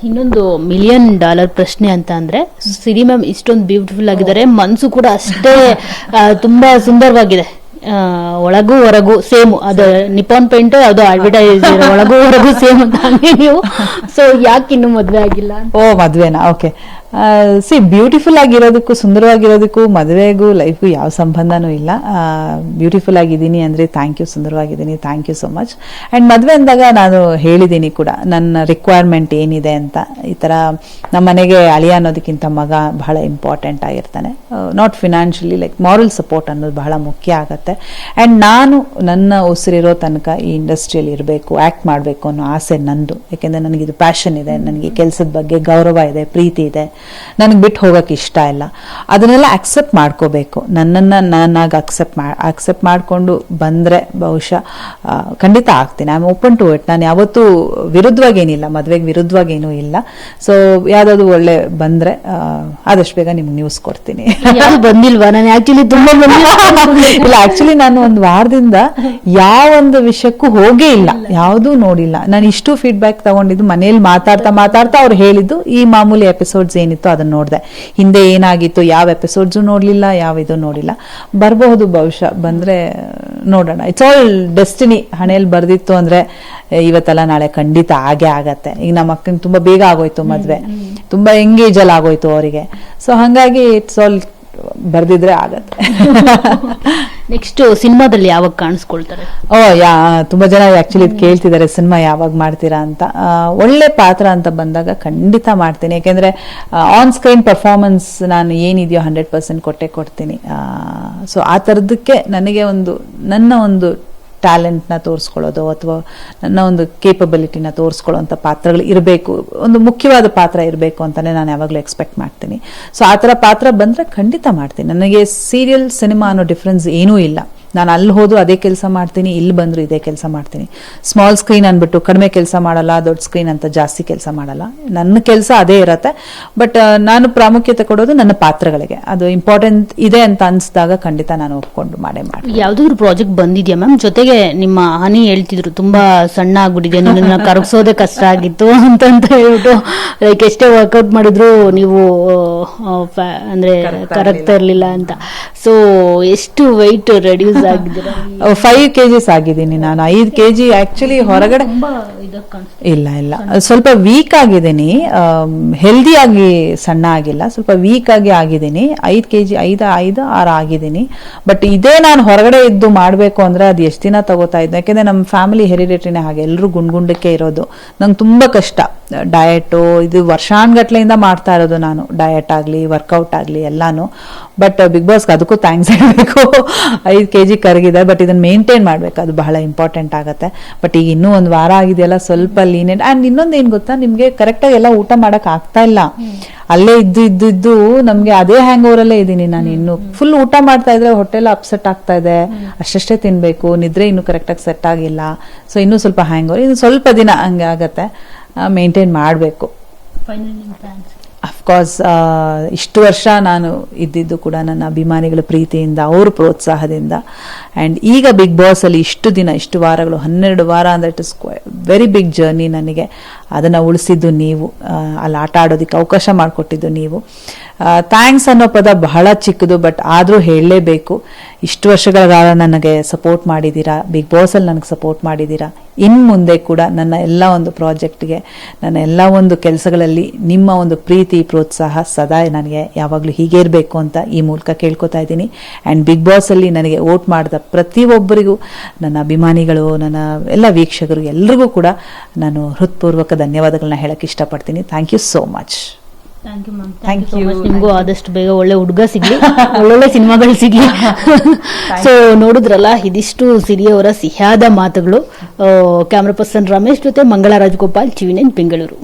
ಇನ್ನೊಂದು $1,000,000 ಪ್ರಶ್ನೆ ಅಂತ ಅಂದ್ರೆ, ಸಿರಿ ಮ್ಯಾಮ್ ಇಷ್ಟೊಂದು ಬ್ಯೂಟಿಫುಲ್ ಆಗಿದ್ದಾರೆ, ಮನ್ಸು ಕೂಡ ಅಷ್ಟೇ ತುಂಬಾ ಸುಂದರವಾಗಿದೆ. ಒಳಗೂ ಹೊರಗೂ ಸೇಮ್, ಅದು ನಿಪಾನ್ ಪೇಂಟ್ ಅದು ಅಡ್ವರ್ಟೈಸ್ ಒಳಗೂ ಹೊರಗೂ ಸೇಮ್ ಅಂತ ಹಂಗೆ ನೀವು. ಸೊ ಯಾಕೆ ಇನ್ನು ಮದ್ವೆ ಆಗಿಲ್ಲ? ಮದ್ವೆನಾ? ಓಕೆ. ಬ್ಯೂಟಿಫುಲ್ ಆಗಿರೋದಕ್ಕೂ ಸುಂದರವಾಗಿರೋದಕ್ಕೂ ಮದುವೆಗೂ ಲೈಫ್ಗೂ ಯಾವ ಸಂಬಂಧನೂ ಇಲ್ಲ. ಬ್ಯೂಟಿಫುಲ್ ಆಗಿದ್ದೀನಿ ಅಂದ್ರೆ ಥ್ಯಾಂಕ್ ಯು, ಸುಂದರವಾಗಿದ್ದೀನಿ, thank you so much. And ಮದುವೆ ಅಂದಾಗ ನಾನು ಹೇಳಿದ್ದೀನಿ ಕೂಡ ನನ್ನ ರಿಕ್ವೈರ್ಮೆಂಟ್ ಏನಿದೆ ಅಂತ. ಈ ತರ ನಮ್ಮ ಮನೆಗೆ ಅಳಿಯ ಅನ್ನೋದಕ್ಕಿಂತ ಮಗ ಬಹಳ ಇಂಪಾರ್ಟೆಂಟ್ ಆಗಿರ್ತಾನೆ. Not financially, like moral support ಅನ್ನೋದು ಬಹಳ ಮುಖ್ಯ ಆಗತ್ತೆ. ಅಂಡ್ ನಾನು ನನ್ನ ಉಸಿರಿರೋ ತನಕ ಈ ಇಂಡಸ್ಟ್ರಿಯಲ್ಲಿ ಇರಬೇಕು, ಆಕ್ಟ್ ಮಾಡಬೇಕು ಅನ್ನೋ ಆಸೆ ನಂದು. ಯಾಕೆಂದ್ರೆ ನನಗಿದು ಪ್ಯಾಷನ್ ಇದೆ, ನನಗೆ ಕೆಲಸದ ಬಗ್ಗೆ ಗೌರವ ಇದೆ, ಪ್ರೀತಿ ಇದೆ, ನನಗೆ ಬಿಟ್ಟು ಹೋಗಕ್ಕೆ ಇಷ್ಟ ಇಲ್ಲ. ಅದನ್ನೆಲ್ಲ ಅಕ್ಸೆಪ್ಟ್ ಮಾಡ್ಕೋಬೇಕು. ನನ್ನನ್ನು ನಾನಾಗಿ ಅಕ್ಸೆಪ್ಟ್ ಮಾಡಿಕೊಂಡು ಬಂದರೆ ಬಹುಶಃ ಖಂಡಿತ ಆಗ್ತೀನಿ. I am open to it. ನಾನು ಯಾವತ್ತೂ ವಿರುದ್ಧವಾಗೇನಿಲ್ಲ, ಮದುವೆಗೆ ವಿರುದ್ಧವಾಗೇನೂ ಇಲ್ಲ. ಸೊ ಯಾವ್ದಾದ್ರು ಒಳ್ಳೆ ಬಂದರೆ ಆದಷ್ಟು ಬೇಗ ನಿಮ್ಗೆ ನ್ಯೂಸ್ ಕೊಡ್ತೀನಿ. ಬಂದಿಲ್ವಾ? ನಾನು ಆಕ್ಚುಲಿ ತುಂಬಾ ಇಲ್ಲ, ಆಕ್ಚುಲಿ ನಾನು ಒಂದು ವಾರದಿಂದ ಯಾವೊಂದು ವಿಷಯಕ್ಕೂ ಹೋಗೇ ಇಲ್ಲ, ಯಾವುದೂ ನೋಡಿಲ್ಲ. ನಾನು ಇಷ್ಟು ಫೀಡ್ಬ್ಯಾಕ್ ತಗೊಂಡಿದ್ದು ಮನೇಲಿ ಮಾತಾಡ್ತಾ ಅವ್ರು ಹೇಳಿದ್ದು ಈ ಮಾಮೂಲಿ ಎಪಿಸೋಡ್ಸ್ ಏನಿತ್ತು ಅದನ್ನ ನೋಡಿದೆ. ಹಿಂದೆ ಏನಾಗಿತ್ತು, ಯಾವ ಎಪಿಸೋಡ್ಸು ನೋಡ್ಲಿಲ್ಲ, ಯಾವ ಇದು ನೋಡಿಲ್ಲ. ಬರಬಹುದು ಬಹುಶಃ, ಬಂದ್ರೆ ನೋಡೋಣ. It's all destiny. ಹಣೆಯಲ್ಲಿ ಬರ್ದಿತ್ತು ಅಂದ್ರೆ ಇವತ್ತೆಲ್ಲ ನಾಳೆ ಖಂಡಿತ ಆಗೇ ಆಗತ್ತೆ. ಈಗ ನಮ್ಮ ಅಕ್ಕಂಗೆ ತುಂಬಾ ಬೇಗ ಆಗೋಯ್ತು ಮದ್ವೆ, ತುಂಬಾ ಎಂಗೇಜ್ ಅಲ್ಲಿ ಆಗೋಯ್ತು ಅವರಿಗೆ. ಸೊ ಹಂಗಾಗಿ ಇಟ್ಸ್ ಆಲ್ ಬರ್ದಿದ್ರೆ ಆಗತ್ತೆ. ನೆಕ್ಸ್ಟ್ ಸಿನಿಮಾದಲ್ಲಿ ಯಾವಾಗ ಕಾಣಿಸ್ಕೊಳ್ತಾರೆ? ತುಂಬಾ ಜನ ಆಕ್ಚುಲಿ ಕೇಳ್ತಿದ್ದಾರೆ ಸಿನಿಮಾ ಯಾವಾಗ ಮಾಡ್ತೀರಾ ಅಂತ. ಒಳ್ಳೆ ಪಾತ್ರ ಅಂತ ಬಂದಾಗ ಖಂಡಿತ ಮಾಡ್ತೀನಿ. ಯಾಕೆಂದ್ರೆ ಆನ್ ಸ್ಕ್ರೀನ್ ಪರ್ಫಾರ್ಮೆನ್ಸ್ ನಾನು ಏನಿದೆಯೋ 100% ಕೊಡ್ತೀನಿ. ಸೊ ಆ ಥರದಕ್ಕೆ ನನಗೆ ನನ್ನ ಒಂದು ಟ್ಯಾಲೆಂಟ್ನ ತೋರಿಸ್ಕೊಳ್ಳೋದು ಅಥವಾ ನನ್ನ ಒಂದು ಕೇಪಬಿಲಿಟಿನ ತೋರಿಸ್ಕೊಳ್ಳೋಂಥ ಪಾತ್ರಗಳು ಇರಬೇಕು, ಒಂದು ಮುಖ್ಯವಾದ ಪಾತ್ರ ಇರಬೇಕು ಅಂತಾನೆ ನಾನು ಯಾವಾಗಲೂ ಎಕ್ಸ್ಪೆಕ್ಟ್ ಮಾಡ್ತೀನಿ. ಸೊ ಆ ಥರ ಪಾತ್ರ ಬಂದರೆ ಖಂಡಿತ ಮಾಡ್ತೀನಿ. ನನಗೆ ಸೀರಿಯಲ್ ಸಿನಿಮಾ ಅನ್ನೋ ಡಿಫ್ರೆನ್ಸ್ ಏನೂ ಇಲ್ಲ. ನಾನು ಅಲ್ಲಿ ಹೋದ್ರು ಅದೇ ಕೆಲಸ ಮಾಡ್ತೀನಿ, ಇಲ್ಲಿ ಬಂದ್ರು ಇದೇ ಕೆಲಸ ಮಾಡ್ತೀನಿ. ಸ್ಮಾಲ್ ಸ್ಕ್ರೀನ್ ಅಂದ್ಬಿಟ್ಟು ಕಡಿಮೆ ಕೆಲಸ ಮಾಡಲ್ಲ, ದೊಡ್ಡ ಸ್ಕ್ರೀನ್ ಅಂತ ಜಾಸ್ತಿ ಕೆಲಸ ಮಾಡಲ್ಲ. ನನ್ನ ಕೆಲಸ ಅದೇ ಇರತ್ತೆ. ಬಟ್ ನಾನು ಪ್ರಾಮುಖ್ಯತೆ ಕೊಡೋದು ನನ್ನ ಪಾತ್ರಗಳಿಗೆ. ಅದು ಇಂಪಾರ್ಟೆಂಟ್ ಇದೆ ಅಂತ ಅನ್ಸಿದಾಗ ಖಂಡಿತ ನಾನು ಒಪ್ಕೊಂಡು ಮಾಡೇ ಮಾಡ್ತೀನಿ. ಯಾವ್ದಾದ್ರು ಪ್ರಾಜೆಕ್ಟ್ ಬಂದಿದ್ಯಾ ಮ್ಯಾಮ್? ಜೊತೆಗೆ ನಿಮ್ಮ ಹನಿ ಹೇಳ್ತಿದ್ರು ತುಂಬಾ ಸಣ್ಣ ಆಗ್ಬಿಟ್ಟಿದೆ, ನಿನ್ನ ಕರಗಿಸೋದೇ ಕಷ್ಟ ಆಗಿತ್ತು ಅಂತ ಹೇಳ್ಬಿಟ್ಟು, ಲೈಕ್ ಎಷ್ಟೇ ವರ್ಕೌಟ್ ಮಾಡಿದ್ರು ನೀವು ಅಂದ್ರೆ ಕರಗ್ತಾ ಇರ್ಲಿಲ್ಲ ಅಂತ. ಸೊ ಎಷ್ಟು ವೆಯ್ಟ್ ರೆಡ್ಯೂಸ್ 5 kgs ಆಗಿದ್ದೀನಿ ನಾನು. 5 kg ಆಕ್ಚುಲಿ ಹೊರಗಡೆ ಇಲ್ಲ ಸ್ವಲ್ಪ ವೀಕ್ ಆಗಿದ್ದೀನಿ. ಹೆಲ್ದಿ ಆಗಿ ಸಣ್ಣ ಆಗಿಲ್ಲ, ಸ್ವಲ್ಪ ವೀಕ್ ಆಗಿದ್ದೀನಿ. 5 kg 5-6 ಆಗಿದ್ದೀನಿ. ಬಟ್ ಇದೇ ನಾನು ಹೊರಗಡೆ ಇದ್ದು ಮಾಡ್ಬೇಕು ಅಂದ್ರೆ ಅದು ಎಷ್ಟು ದಿನ ತಗೋತಾ ಇದ್ದೆ. ಯಾಕೆಂದ್ರೆ ನಮ್ಮ ಫ್ಯಾಮಿಲಿ ಹೆರಿಡೇಟರಿನೇ ಹಾಗೆ, ಎಲ್ಲರೂ ಗುಂಡ್ಗುಂಡಕ್ಕೆ ಇರೋದು. ನಂಗೆ ತುಂಬಾ ಕಷ್ಟ ಡಯಟು. ಇದು ವರ್ಷಾನ್ಗಟ್ಲೆಯಿಂದ ಮಾಡ್ತಾ ಇರೋದು ನಾನು, ಡಯಟ್ ಆಗ್ಲಿ ವರ್ಕೌಟ್ ಆಗ್ಲಿ ಎಲ್ಲಾನು. ಬಟ್ ಬಿಗ್ ಬಾಸ್ಗೆ ಅದಕ್ಕೂ ಥ್ಯಾಂಕ್ಸ್ ಹೇಳಬೇಕು. 5 kg ಕರಗಿದೆ. ಬಟ್ ಇದನ್ನ ಮೇಂಟೈನ್ ಮಾಡ್ಬೇಕು, ಅದು ಬಹಳ ಇಂಪಾರ್ಟೆಂಟ್ ಆಗತ್ತೆ. ಬಟ್ ಈಗ ಇನ್ನೂ ಒಂದು ವಾರ ಆಗಿದೆಯಲ್ಲ, ಸ್ವಲ್ಪ ಲೀನೆಟ್. ಅಂಡ್ ಇನ್ನೊಂದು ಏನ್ ಗೊತ್ತಾ, ನಿಮ್ಗೆ ಕರೆಕ್ಟಾಗಿ ಎಲ್ಲ ಊಟ ಮಾಡಕ್ ಆಗ್ತಾ ಇಲ್ಲ. ಅಲ್ಲೇ ಇದ್ದು ನಮ್ಗೆ ಅದೇ ಹ್ಯಾಂಗ್ ಓವರಲ್ಲೇ ಇದ್ದೀನಿ ನಾನು. ಇನ್ನು ಫುಲ್ ಊಟ ಮಾಡ್ತಾ ಇದ್ರೆ ಹೊಟ್ಟೆಲ್ಲ ಅಪ್ಸೆಟ್ ಆಗ್ತಾ ಇದೆ. ಅಷ್ಟೇ ತಿನ್ಬೇಕು, ನಿದ್ರೆ ಇನ್ನು ಕರೆಕ್ಟಾಗಿ ಸೆಟ್ ಆಗಿಲ್ಲ. ಸೊ ಇನ್ನೂ ಸ್ವಲ್ಪ ಹ್ಯಾಂಗ್ ಓವರ್, ಇನ್ನು ಸ್ವಲ್ಪ ದಿನ ಹಂಗೆ ಆಗತ್ತೆ. ಮೇಂಟೈನ್ ಮಾಡಬೇಕು. ಅಫ್ಕೋರ್ಸ್ ಇಷ್ಟು ವರ್ಷ ನಾನು ಇದ್ದಿದ್ದು ಕೂಡ ನನ್ನ ಅಭಿಮಾನಿಗಳ ಪ್ರೀತಿಯಿಂದ, ಅವ್ರ ಪ್ರೋತ್ಸಾಹದಿಂದ. ಆ್ಯಂಡ್ ಈಗ ಬಿಗ್ ಬಾಸ್ ಅಲ್ಲಿ ಇಷ್ಟು ದಿನ, ಇಷ್ಟು ವಾರಗಳು, 12 ವಾರ ಅಂದರೆ it is very big journey ನನಗೆ. ಅದನ್ನು ಉಳಿಸಿದ್ದು ನೀವು, ಅಲ್ಲಿ ಆಟ ಆಡೋದಕ್ಕೆ ಅವಕಾಶ ಮಾಡಿಕೊಟ್ಟಿದ್ದು ನೀವು. ಥ್ಯಾಂಕ್ಸ್ ಅನ್ನೋ ಪದ ಬಹಳ ಚಿಕ್ಕದು, ಬಟ್ ಆದರೂ ಹೇಳಲೇಬೇಕು. ಇಷ್ಟು ವರ್ಷಗಳ ಕಾಲ ನನಗೆ ಸಪೋರ್ಟ್ ಮಾಡಿದ್ದೀರಾ, ಬಿಗ್ ಬಾಸಲ್ಲಿ ನನಗೆ ಸಪೋರ್ಟ್ ಮಾಡಿದ್ದೀರಾ. ಇನ್ನು ಮುಂದೆ ಕೂಡ ನನ್ನ ಎಲ್ಲ ಒಂದು ಪ್ರಾಜೆಕ್ಟ್ಗೆ, ನನ್ನ ಎಲ್ಲ ಒಂದು ಕೆಲಸಗಳಲ್ಲಿ ನಿಮ್ಮ ಒಂದು ಪ್ರೀತಿ ಪ್ರೋತ್ಸಾಹ ಸದಾ ನನಗೆ ಯಾವಾಗಲೂ ಹೀಗೆ ಇರಬೇಕು ಅಂತ ಈ ಮೂಲಕ ಕೇಳ್ಕೊತಾ ಇದ್ದೀನಿ. ಆ್ಯಂಡ್ ಬಿಗ್ ಬಾಸಲ್ಲಿ ನನಗೆ ವೋಟ್ ಮಾಡಿದ ಪ್ರತಿಯೊಬ್ಬರಿಗೂ, ನನ್ನ ಅಭಿಮಾನಿಗಳು, ನನ್ನ ಎಲ್ಲ ವೀಕ್ಷಕರು ಎಲ್ರಿಗೂ ಕೂಡ ನಾನು ಹೃತ್ಪೂರ್ವಕ ಧನ್ಯವಾದಗಳನ್ನ ಹೇಳಕ್ಕೆ ಇಷ್ಟಪಡ್ತೀನಿ. Thank you so much. Thank you. ನಿಮಗೂ ಆದಷ್ಟು ಬೇಗ ಒಳ್ಳೆ ಹುಡುಗ ಸಿಗ್ಲಿ, ಒಳ್ಳೊಳ್ಳೆ ಸಿನಿಮಾಗಳು ಸಿಗ್ಲಿ. ಸೊ ನೋಡಿದ್ರಲ್ಲ, ಇದಿಷ್ಟು ಸಿರಿಯವರ ಸಿಹಿಯಾದ ಮಾತುಗಳು. ಕ್ಯಾಮ್ರಾ ಪರ್ಸನ್ ರಮೇಶ್ ಜೊತೆ ಮಂಗಳಾ ರಾಜಗೋಪಾಲ್, TV9 ಬೆಂಗಳೂರು.